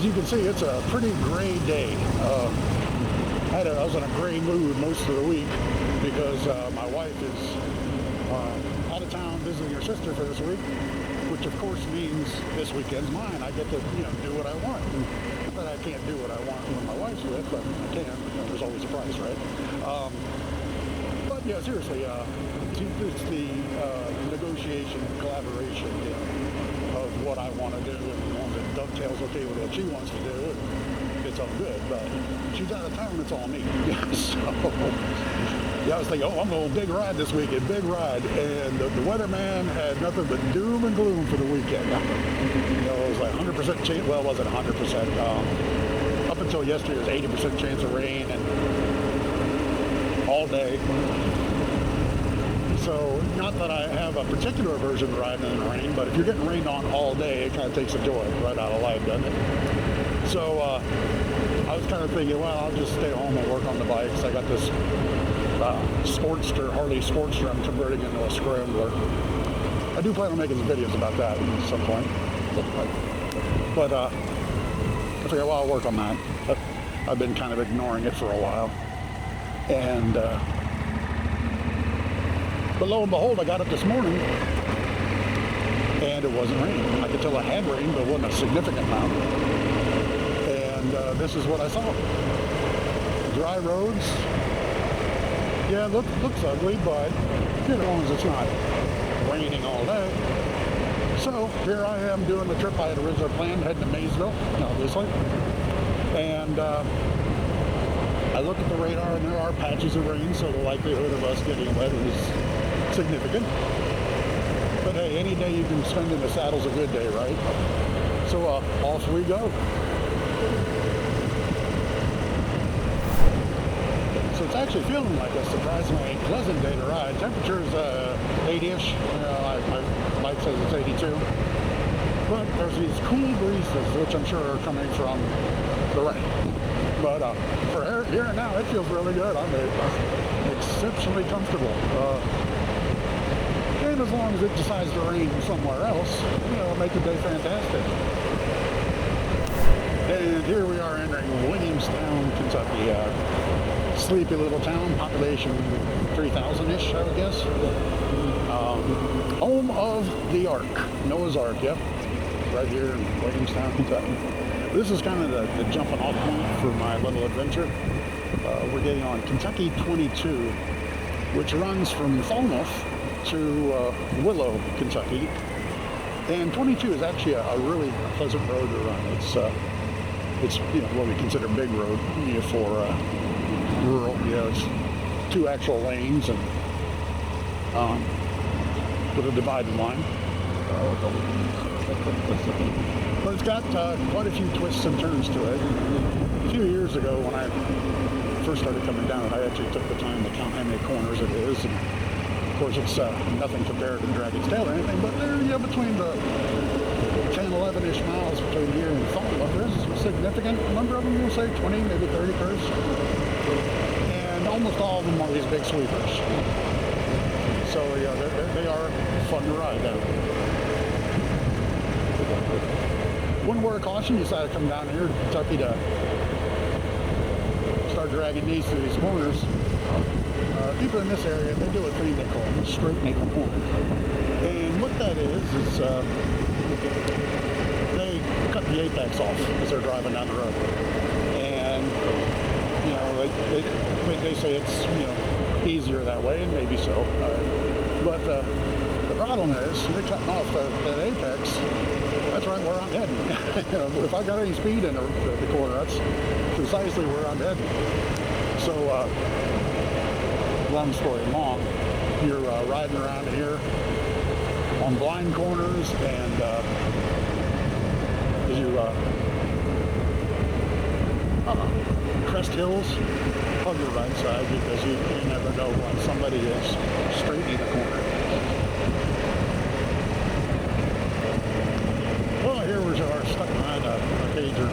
as you can see, it's a pretty gray day. I was in a gray mood most of the week because my wife is out of town visiting her sister for this week, which of course means this weekend's mine. I get to, do what I want. Not that I can't do what I want when my wife's with, but I can. There's always a price, right? But yeah, seriously, it's the negotiation, collaboration, of what I want to do, and as long as it dovetails okay with what she wants to do, it's all good. But she's out of town, it's all me. So yeah, I was thinking, I'm going big ride this weekend, big ride, and the weatherman had nothing but doom and gloom for the weekend. It was like 100% chance. Well, it wasn't 100%. Up until yesterday, it was 80% chance of rain and all day. So, not that I have a particular aversion to riding in the rain, but if you're getting rained on all day, it kind of takes the joy right out of life, doesn't it? So, I was kind of thinking, well, I'll just stay home and work on the bikes. I got this Sportster, Harley Sportster I'm converting into a scrambler. I do plan on making some videos about that at some point. But, I figured, well, I'll work on that. I've been kind of ignoring it for a while. And, but lo and behold, I got up this morning, and it wasn't raining. I could tell it had rained, but it wasn't a significant amount. And this is what I saw. Dry roads. Yeah, it looks ugly, but as long as it's not raining all day. So here I am doing the trip I had originally planned, heading to Maysville, obviously. And I look at the radar, and there are patches of rain, so the likelihood of us getting wet is significant. But hey, any day you can spend in the saddle's a good day, right? So off we go. So it's actually feeling like a surprisingly pleasant day to ride. Temperature's 80-ish. My bike says it's 82. But there's these cool breezes, which I'm sure are coming from the rain. But for here and now, it feels really good. I'm exceptionally comfortable. And as long as it decides to rain somewhere else, it'll make the day fantastic. And here we are entering Williamstown, Kentucky. Sleepy little town, population 3,000-ish, I would guess. Home of the Ark, Noah's Ark, yep. Right here in Williamstown, Kentucky. This is kind of the jumping off point for my little adventure. We're getting on Kentucky 22, which runs from Falmouth to Willow, Kentucky. And 22 is actually a really pleasant road to run. It's what we consider big road for rural. It's 2 actual lanes and with a divided line. But it's got quite a few twists and turns to it. A few years ago, when I first started coming down it, I actually took the time to count how many corners it is. And of course, it's nothing compared to Dragon's Tail or anything, but there, between the 10, 11-ish miles between here and Falmouth, there's a significant number of them, we'll say 20, maybe 30 curves. And almost all of them are these big sweepers. So yeah, they are fun to ride down. One word of caution, you decided to come down here to Kentucky to start dragging these through these corners. People in this area, they do a thing they call straightening a corner. And what that is they cut the apex off as they're driving down the road. And, they say it's, easier that way, and maybe so. But the problem is, they're cutting off that apex. That's right where I'm heading. If I got any speed in the corner, that's precisely where I'm heading. So, long story long, you're riding around here on blind corners, and as you crest hills, hug your right side, because you never know when somebody is straightening a corner. Well, here we are stuck behind a cage, or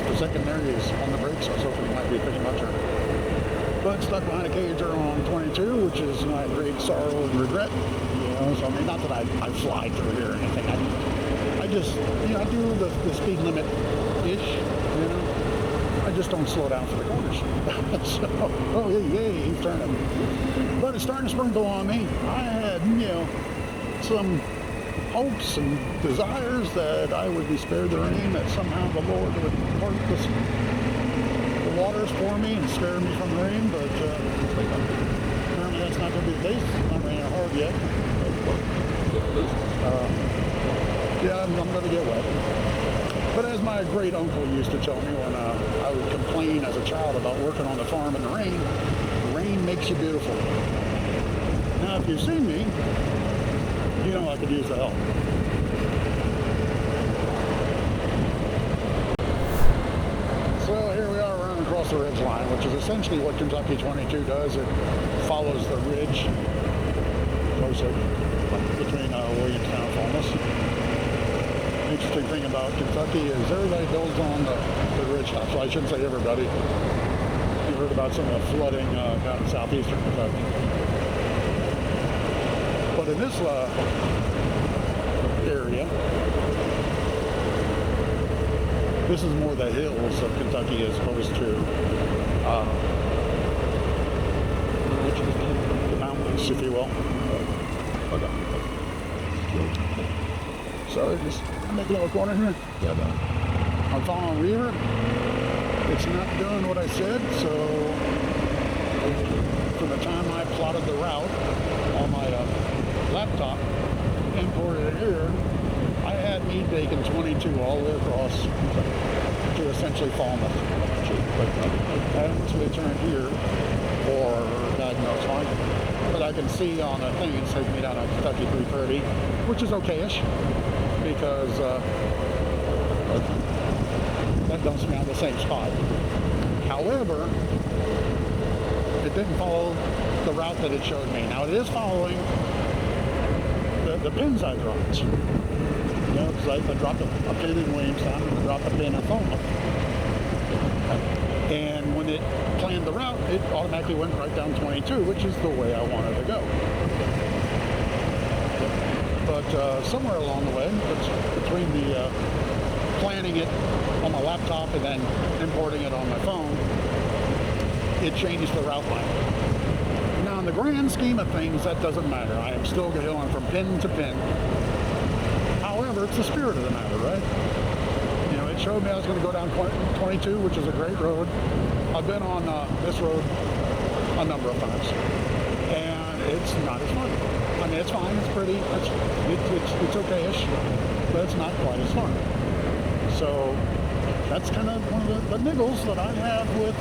the second there is on the brakes, so I was hoping it might be pretty much. But stuck behind a cager on 22, which is my great sorrow and regret. So I mean, not that I fly through here or anything. I I just, I do the speed limit-ish, I just don't slow down for the corners. So, oh, yay, he's turning. But it's starting to sprinkle on me. I had, some hopes and desires that I would be spared the rain, that somehow the Lord would part the waters for me and spare me from the rain, but apparently that's not going to be the case. It's not raining hard yet. Yeah, I'm going to get wet. But as my great uncle used to tell me when I would complain as a child about working on the farm in the rain makes you beautiful. Now, if you've seen me, you know I could use the help. So here we are running across the ridge line, which is essentially what Kentucky 22 does. It follows the ridge closer between Williamstown and Falmouth. The interesting thing about Kentucky is everybody builds on the ridge tops. Well, I shouldn't say everybody. You've heard about some of the flooding down in southeastern Kentucky. But in this area, this is more the hills of Kentucky as opposed to the mountains, if you will. So just make a little corner here. Yeah, I'm following REVER. It's not doing what I said, so from the time I plotted the route on my laptop, imported it here, I had me taking 22 all the way across to essentially Falmouth. I eventually turned here for God knows why, but I can see on the thing it's taking me down to Kentucky 330, which is okay-ish, because that dumps me on the same spot. However, it didn't follow the route that it showed me. Now it is following the pins I dropped. Because I dropped a pin in Williamstown and I dropped a pin in Falmouth. And when it planned the route, it automatically went right down 22, which is the way I wanted to go. But somewhere along the way, between the planning it on my laptop and then importing it on my phone, it changed the route line. Now, in the grand scheme of things, that doesn't matter. I am still going from pin to pin. However, it's the spirit of the matter, right? It showed me I was going to go down 22, which is a great road. I've been on this road a number of times, and it's not as fun. I mean, it's fine, it's pretty, it's okay-ish, but it's not quite as fun. So that's kind of one of the niggles that I have with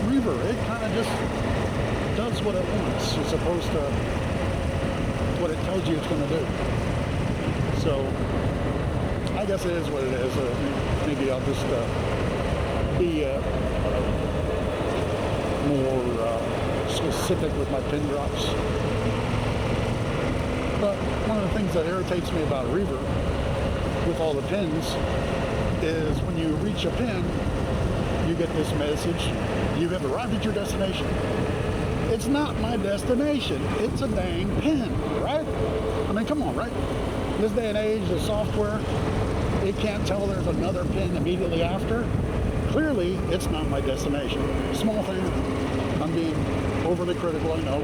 REVER. It kind of just does what it wants as opposed to what it tells you it's going to do. So I guess it is what it is. Maybe I'll just be more specific with my pin drops. But one of the things that irritates me about REVER with all the pins is when you reach a pin, you get this message, you have arrived at your destination. It's not my destination, it's a dang pin, right? I mean, come on, right? This day and age, the software, it can't tell there's another pin immediately after. Clearly, it's not my destination. Small thing, I'm being overly critical, I know,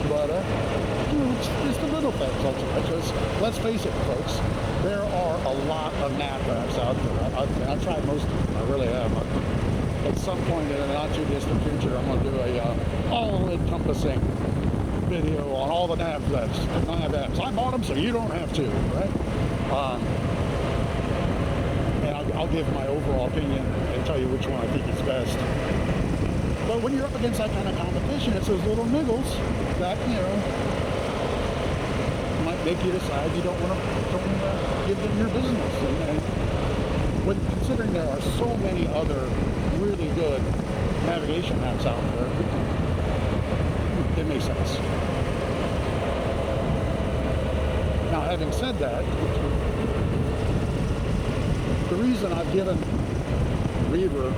but it's the little things ultimately. Because let's face it, folks, there are a lot of nav apps out there. I've tried most of them, I really have. At some point in a not too distant future, I'm going to do a all-encompassing video on all the nav apps. I bought them so you don't have to, right? And I'll give my overall opinion and tell you which one I think is best. But when you're up against that kind of competition, it's those little niggles that, might make you decide you don't want to give them your business. And when considering there are so many other really good navigation apps out there, it makes sense. Now, having said that, the reason I've given REVER,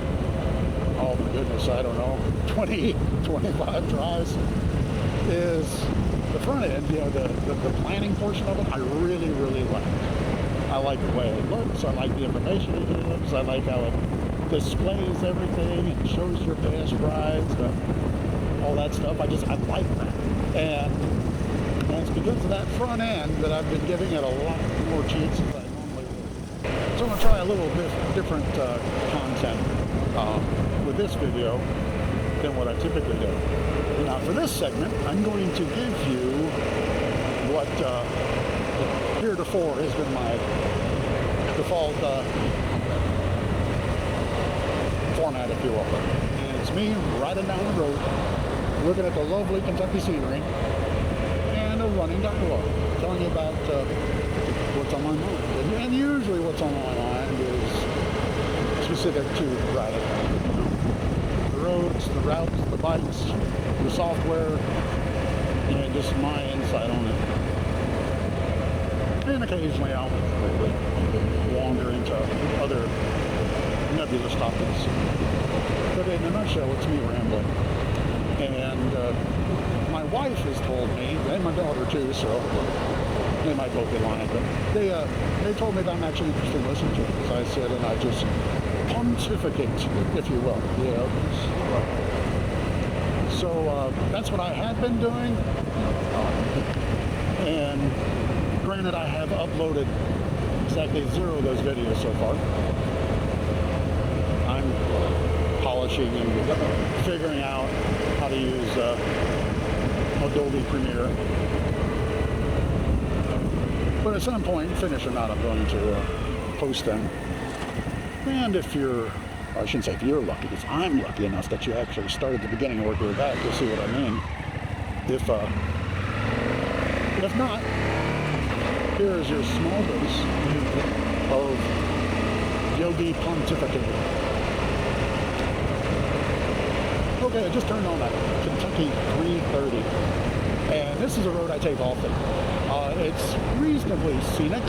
oh my goodness, I don't know, 20, 25 tries, is the front end, the planning portion of it, I really, really like. I like the way it looks. I like the information it gives. I like how it displays everything and shows your past rides, all that stuff. I like that. And it's because of that front end that I've been giving it a lot more chances than I normally would. So I'm going to try a little bit different content with this video than what I typically do. Now for this segment, I'm going to give you what heretofore has been my default format, if you will. And it's me riding down the road, looking at the lovely Kentucky scenery, and a running dialogue, telling you about what's on my mind. And usually what's on my mind is specific to riding. The roads, the routes, the bikes, the software, and just my insight on it. And occasionally I'll wander into other nebulous topics. But in a nutshell, it's me rambling. And my wife has told me, and my daughter too, so they might both be lying, but they told me that I'm actually interested in listening to it, as I said, and I just pontificate, if you will. So that's what I had been doing. And granted, I have uploaded exactly 0 of those videos so far. I'm polishing and figuring out how to use Adobe Premiere. But at some point, finish or not, I'm going to post them. And if you're, I shouldn't say if you're lucky, if I'm lucky enough that you actually start at the beginning and work your way back, you'll see what I mean. If not, here is your small dose of yogi pontificate. Okay, I just turned on that Kentucky 330, and this is a road I take often. It's reasonably scenic.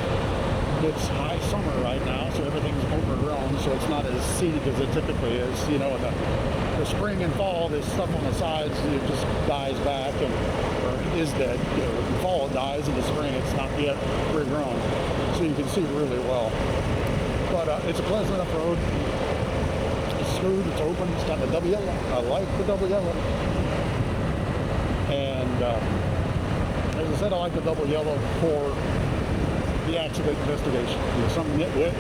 It's high summer right now, so everything's overgrown, so it's not as scenic as it typically is. You know, in the spring and fall, there's stuff on the sides, it just dies back, or is dead. You know, in the fall it dies, in the spring it's not yet regrown, so you can see really well. But it's a pleasant enough road. It's smooth, it's open, it's got the double yellow. I like the double yellow. And as I said, I like the double yellow for the accident investigation. You know, some nitwit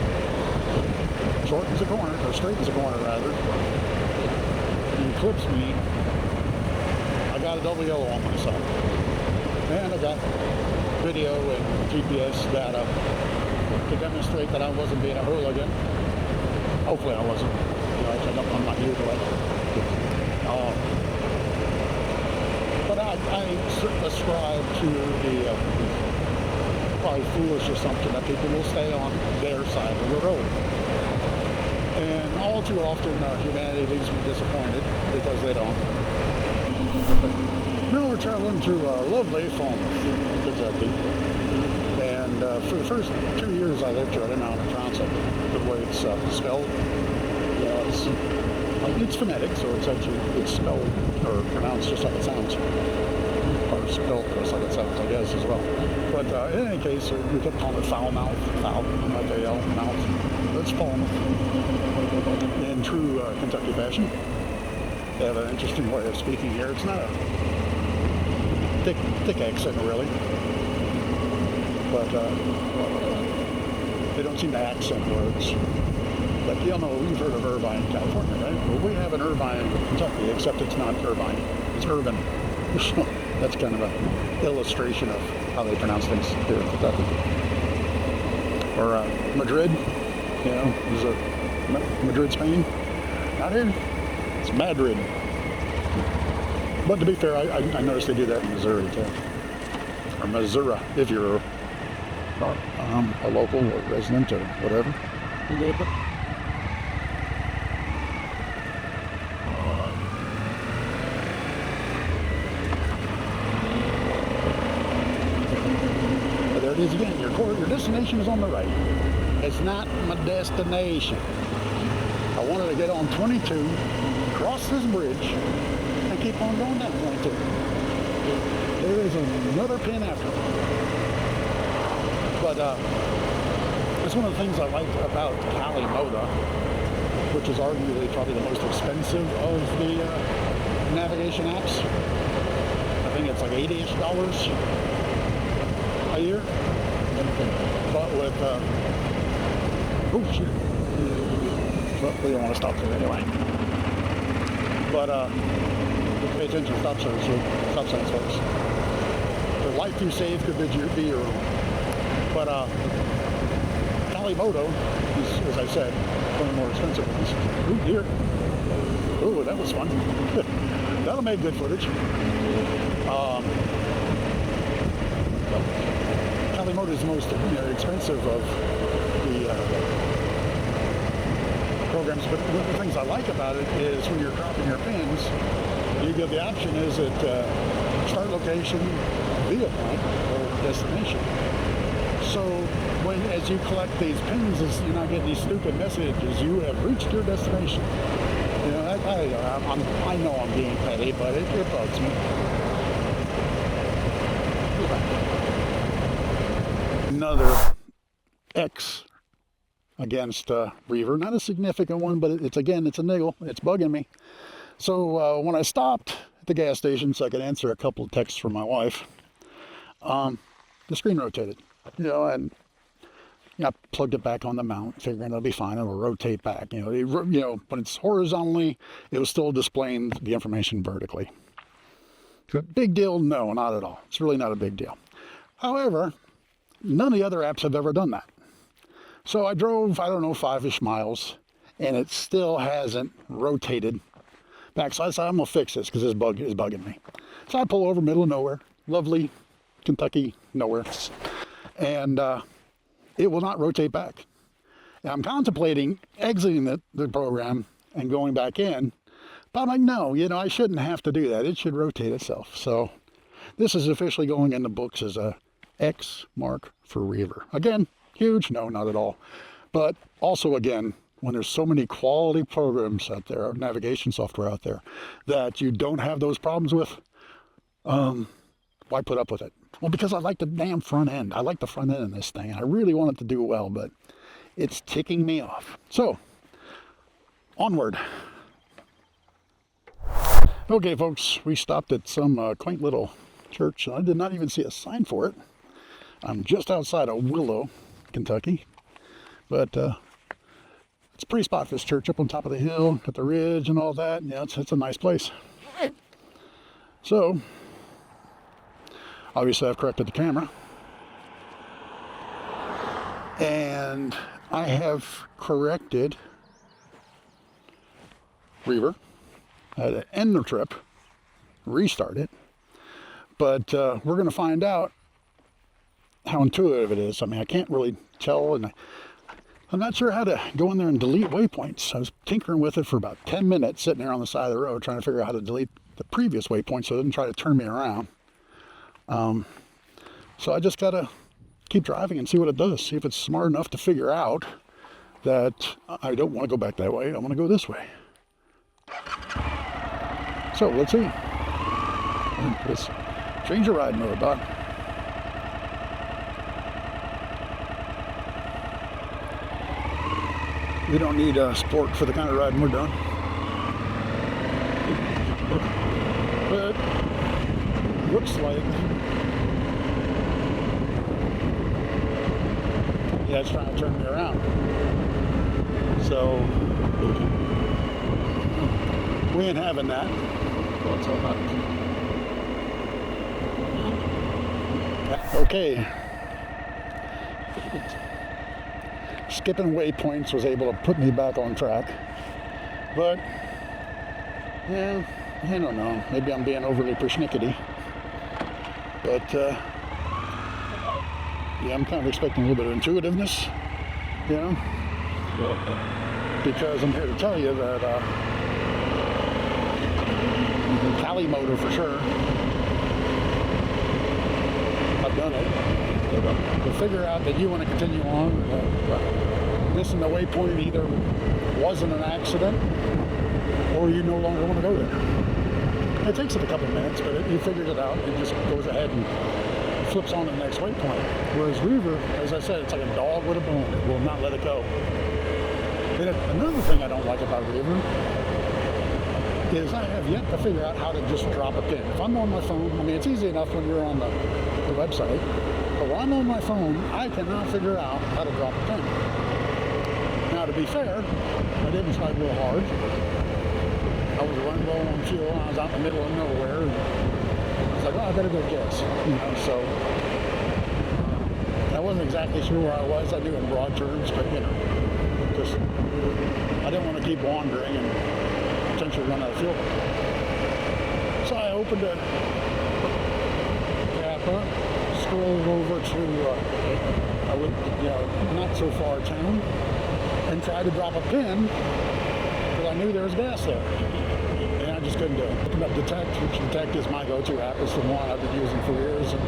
shortens a corner, or straightens a corner rather, and clips me. I got a double yellow on my side. And I got video and GPS data to demonstrate that I wasn't being a hooligan. Hopefully I wasn't. You know, I'm not usually. But I ascribe to the probably foolish assumption that people will stay on their side of the road. And all too often humanity leaves me disappointed because they don't. Now we're traveling through lovely Falmouth, Kentucky. And for the first 2 years I lived here, I didn't know how to pronounce it. The way it's spelled. You know, it's phonetic, so it's spelled or pronounced just like it sounds. Or spelled just like it sounds, I guess, as well. But in any case, we kept calling it Foulmouth, F-A-L, mouth. It's Falmouth. In true Kentucky fashion. They have an interesting way of speaking here. It's not a thick accent, really. But they don't seem to accent words. Like, you know, you've heard of Irvine, California, right? Well, we have an Irvine, Kentucky, except it's not Irvine. It's urban. So that's kind of an illustration of how they pronounce things here in Kentucky. Or Madrid, you know, is it Madrid, Spain? Not here. It's Madrid. But to be fair, I noticed they do that in Missouri, too. Or Missouri, if you're a local or resident or whatever. There it is again. Your destination is on the right. It's not my destination. I wanted to get on 22, cross this bridge, and keep on going down 22. There is another pin after it. But It's one of the things I like about YogiModo, which is arguably probably the most expensive of the navigation apps. I think it's like $80-ish a year. But with, oh shit. But we don't want to stop there anyway. But, pay attention to stop signs, folks. The light you save could be your own. But, YogiModo is, as I said, one of the more expensive ones. Ooh, dear. Ooh, that was fun. That'll make good footage. YogiModo is the most expensive of the programs, but one of the things I like about it is when you're dropping your pins, you get the option is at start location, via point, or destination. So as you collect these pins, you're not getting these stupid messages, you have reached your destination. You know, I know I'm being petty, but it bugs me. Another X against REVER. Not a significant one, but it's a niggle. It's bugging me. So when I stopped at the gas station so I could answer a couple of texts from my wife, the screen rotated. You know, and I plugged it back on the mount, figuring it'll be fine. It'll rotate back. You know, when it's horizontally, it was still displaying the information vertically. Big deal? No, not at all. It's really not a big deal. However, none of the other apps have ever done that. So I drove, I don't know, 5-ish miles, and it still hasn't rotated back. So I decided I'm going to fix this because this bug is bugging me. So I pull over middle of nowhere, lovely Kentucky nowhere, and it will not rotate back. And I'm contemplating exiting the program and going back in, but I'm like, no, you know, I shouldn't have to do that. It should rotate itself. So this is officially going in the books as a X mark for REVER. Again, huge? No, not at all. But also, again, when there's so many quality programs out there, navigation software out there, that you don't have those problems with, why put up with it? Well, because I like the damn front end. I like the front end in this thing, and I really want it to do well, but it's ticking me off. So, onward. Okay, folks, we stopped at some quaint little church. I did not even see a sign for it. I'm just outside of Willow, Kentucky, but it's a pretty spot for this church, up on top of the hill, got the ridge and all that. Yeah, it's a nice place. So, obviously I've corrected the camera, and I have corrected REVER. I had to end the trip, restart it, but we're going to find out how intuitive it is. I mean, I can't really tell, and I'm not sure how to go in there and delete waypoints. I was tinkering with it for about 10 minutes, sitting there on the side of the road, trying to figure out how to delete the previous waypoint so it didn't try to turn me around. So I just got to keep driving and see what it does, see if it's smart enough to figure out that I don't want to go back that way, I want to go this way. So let's see. Let's change your ride mode, Doc. We don't need sport for the kind of riding we're doing. But looks like, yeah, it's trying to turn me around. So we ain't having that. What's all that? Okay. Skipping waypoints was able to put me back on track. But, yeah, I don't know. Maybe I'm being overly persnickety. But, yeah, I'm kind of expecting a little bit of intuitiveness, you know? Because I'm here to tell you that YogiModo for sure. I've done it. To figure out that you want to continue on, missing the waypoint either wasn't an accident or you no longer want to go there. It takes it a couple of minutes, but you figured it out. It just goes ahead and flips on to the next waypoint. Whereas REVER, as I said, it's like a dog with a bone. It will not let it go. And another thing I don't like about REVER is I have yet to figure out how to just drop a pin. If I'm on my phone, I mean, it's easy enough when you're on the website, but when I'm on my phone, I cannot figure out how to drop a pin. Now, to be fair, I didn't try real hard. I was running low on fuel, and I was out in the middle of nowhere, and I was like, well, I better go guess. You know, so I wasn't exactly sure where I was. I knew in broad terms, but you know, just I didn't want to keep wandering and potentially run out of fuel. So I opened it, cap up, strolled over to not so far town, and tried to drop a pin because I knew there was gas there. And I just couldn't do it. Opened up Detect, which Detect is my go-to app. It's the one I've been using for years. And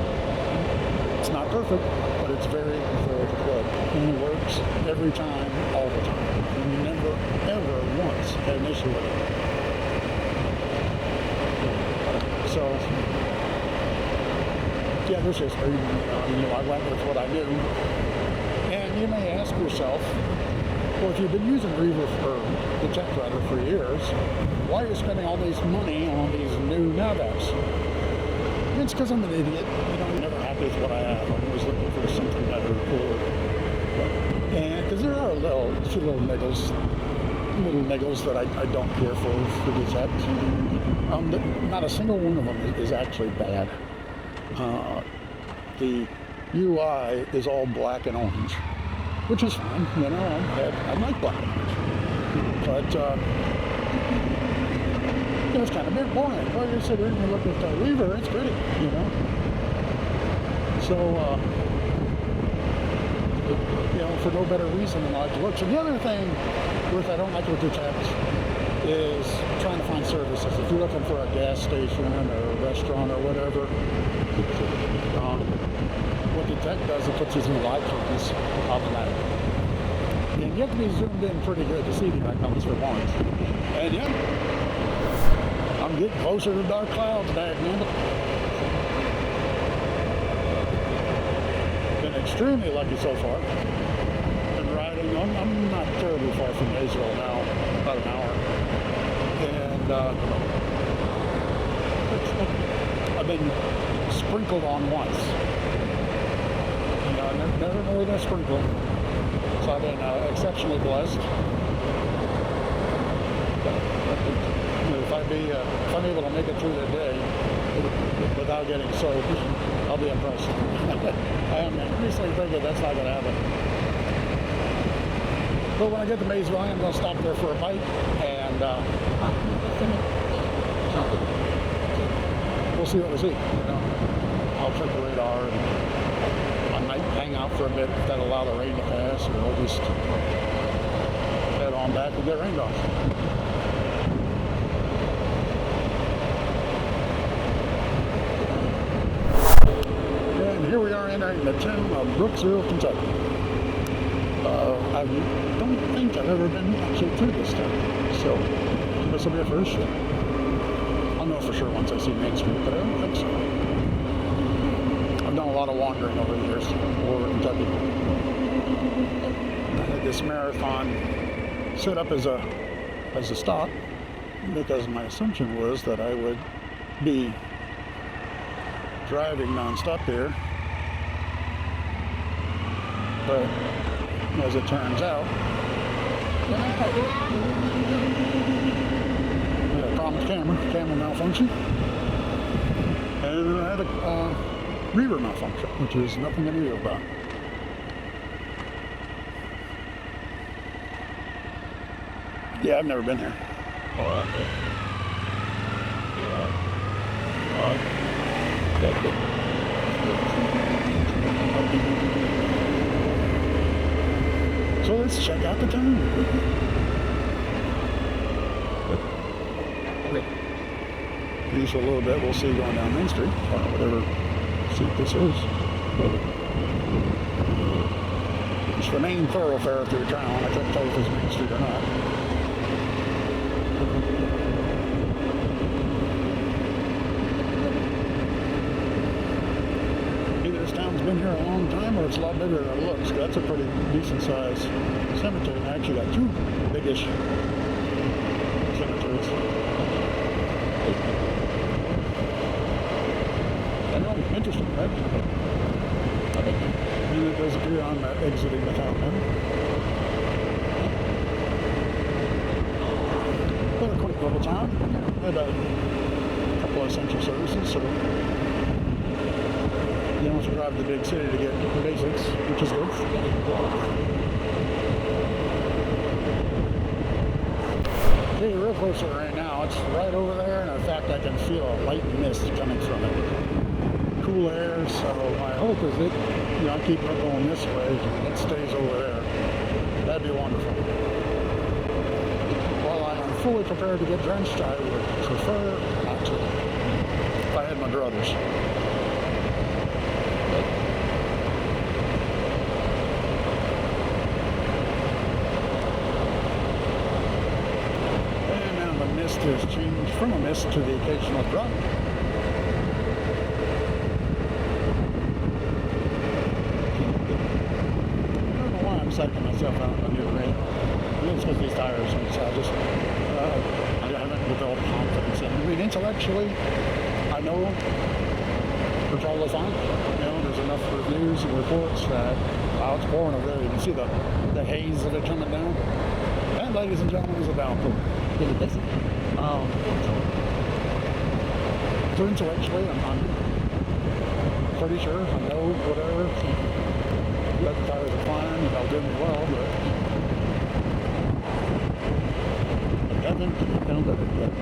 it's not perfect, but it's very, very good. And it works every time, all the time. And you never, ever once had an issue with it. So, yeah, there's history. I went with what I knew. And you may ask yourself, well, if you've been using REVER or Detect rather for years, why are you spending all this money on these new nav apps? It's because I'm an idiot. I'm never happy with what I have. I'm always looking for something better, cooler. And because there are a few little niggles that I don't care for Detect. Not a single one of them is actually bad. The UI is all black and orange, which is fine. I like black and orange. But it's kind of a bit boring. Like I said, when you look at REVER, it's pretty, So, for no better reason than I like the looks. And the other thing I don't like with Detect is trying to find services. If you're looking for a gas station or a restaurant or whatever, what Detect does, it puts these little icons automatically. And you have to be zoomed in pretty good to see the icons for once. And yeah, I'm getting closer to dark clouds, man. Been extremely lucky so far. Been riding, I'm not terribly far from Maysville now, about an hour. And I've been sprinkled on once. Never more than a sprinkle. So I've been exceptionally blessed. If I'm able to make it through the day without getting soaked, I'll be impressed. I am increasingly thinking that's not going to happen. But when I get to Maysville, I'm going to stop there for a bite, and we'll see what we see. I'll check the radar, and I might hang out for a bit if that'll allow the rain to pass, or I'll just head on back and get rained off. Here we are entering the town of Brooksville, Kentucky. I don't think I've ever been actually through this town, so this will be a first. I'll know for sure once I see Main Street, but I don't think so. I've done a lot of wandering over the years all over Kentucky. I had this marathon set up as a stop because my assumption was that I would be driving non-stop there. But as it turns out, I had a problem with the camera malfunction, and I had a REVER malfunction, which is nothing to do about. Yeah, I've never been here. So let's check out the town. These for a little bit, we'll see going down Main Street, or whatever street this is. It's the main thoroughfare through town. I couldn't tell if it's Main Street or not. been here a long time, or it's a lot bigger than it looks. That's a pretty decent sized cemetery. I actually got two biggish cemeteries. I know, interesting, right? And it does appear I'm exiting the town now. But a quick little town. Had a couple of essential services, so you don't have to drive to the big city to get the basics, which is good. Okay, real close to it right now. It's right over there, and in fact, I can feel a light mist coming from it. Cool air, so my hope is that, you know, I keep going this way, and it stays over there. That'd be wonderful. While I am fully prepared to get drenched, I would prefer not to, if I had my druthers. And now the mist has changed from a mist to the occasional drop. Psyching myself out on the rain. It's because these tires, and so I haven't developed confidence in them. I mean, intellectually, I know we're totally fine. You know, there's enough reviews and reports that, wow, it's pouring over there. You can see the haze of it coming down. And, ladies and gentlemen, is a downpour. Really busy. So intellectually, I'm pretty sure I know whatever. The tires are fine, and I'll do them well, but I haven't found it yet.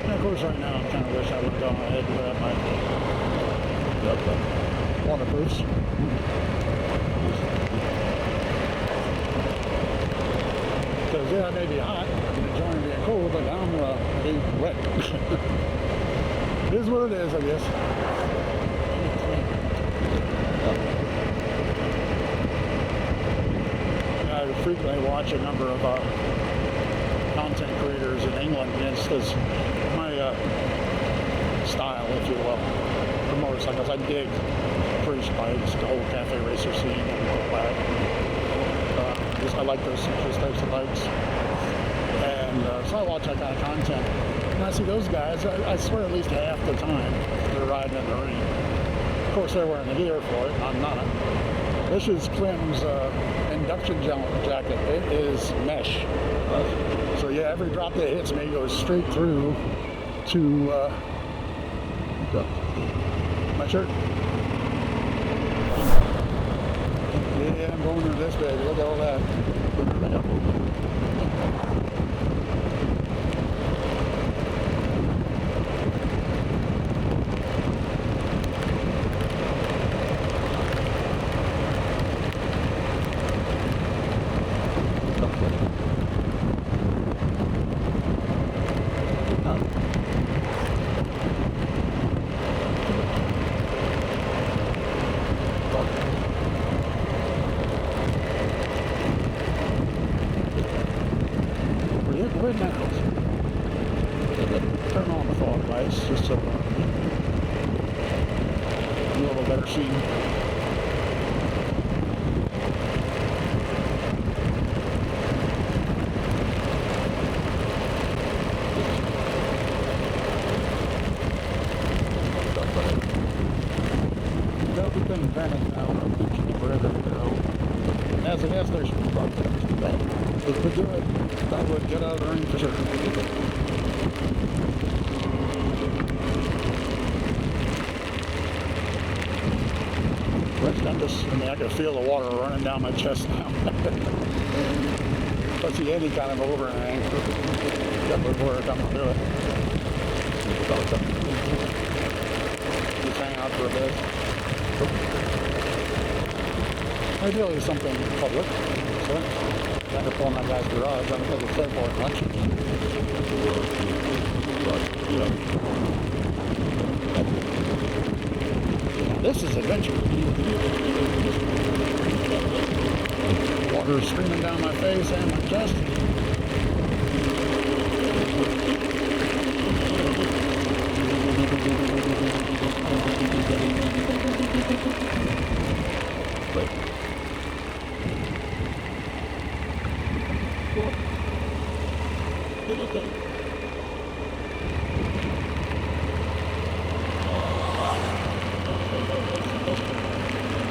And of course, right now, I kind of wish I would have gone ahead and grabbed my waterproofs. Because, yeah, it may be hot, and enjoying being cold, but I'm being wet. It is what it is, I guess. I frequently watch a number of content creators in England, because my style, if you will, for motorcycles. I dig cruise bikes, the whole cafe racer scene, and all that. I like those types of bikes, and so I watch that kind of content. And I see those guys, I swear at least half the time they're riding in the rain. Of course, they're wearing the gear for it. I'm not. This is Clem's induction jacket. It is mesh. So yeah, every drop that hits me goes straight through to my shirt. Yeah, I'm going through this baby. Look at all that. Turn on the fog lights just so a little better scene. They'll be invented now wherever they go. As a gas station, if we do it, I would get out of the ring for sure. I'm just, I mean, I can feel the water running down my chest now. Plus the eddy kind of overhang. That would work, I'm gonna do it. Just hang out for a bit. Ideally something public. So I can pull in that guy's garage. I don't think it's there for it much. But, you know. This is adventure. Water is streaming down my face and my chest.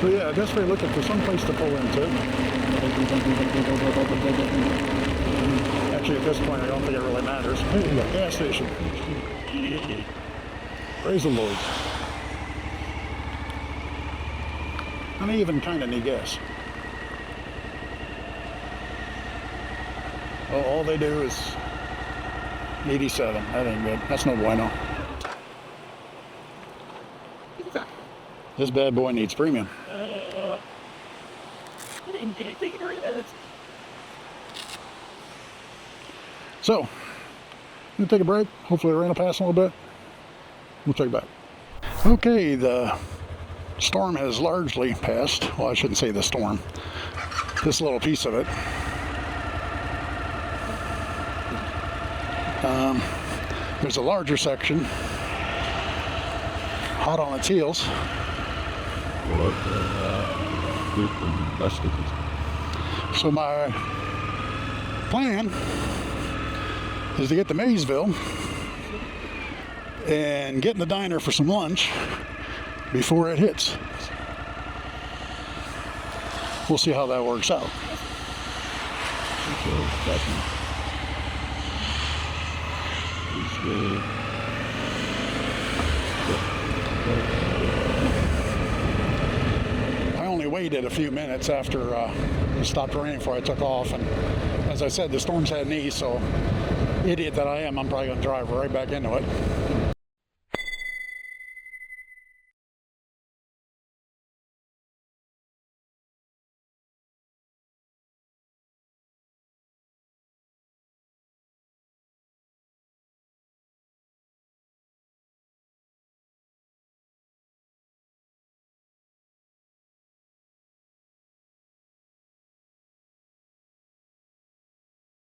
So yeah, desperately looking for some place to pull into. Actually, at this point, I don't think it really matters. Hey, gas station. Praise the Lord. I may even kind of need gas. Oh, all they do is 87. That ain't good. That's no bueno. This bad boy needs premium. So, I'm gonna take a break. Hopefully the rain will pass a little bit. We'll check back. Okay, the storm has largely passed. Well, I shouldn't say the storm. This little piece of it. There's a larger section hot on its heels. So my plan is to get to Maysville and get in the diner for some lunch before it hits. We'll see how that works out. I only waited a few minutes after it stopped raining before I took off, and as I said, the storm's had an ease, so idiot that I am, I'm probably going to drive right back into it.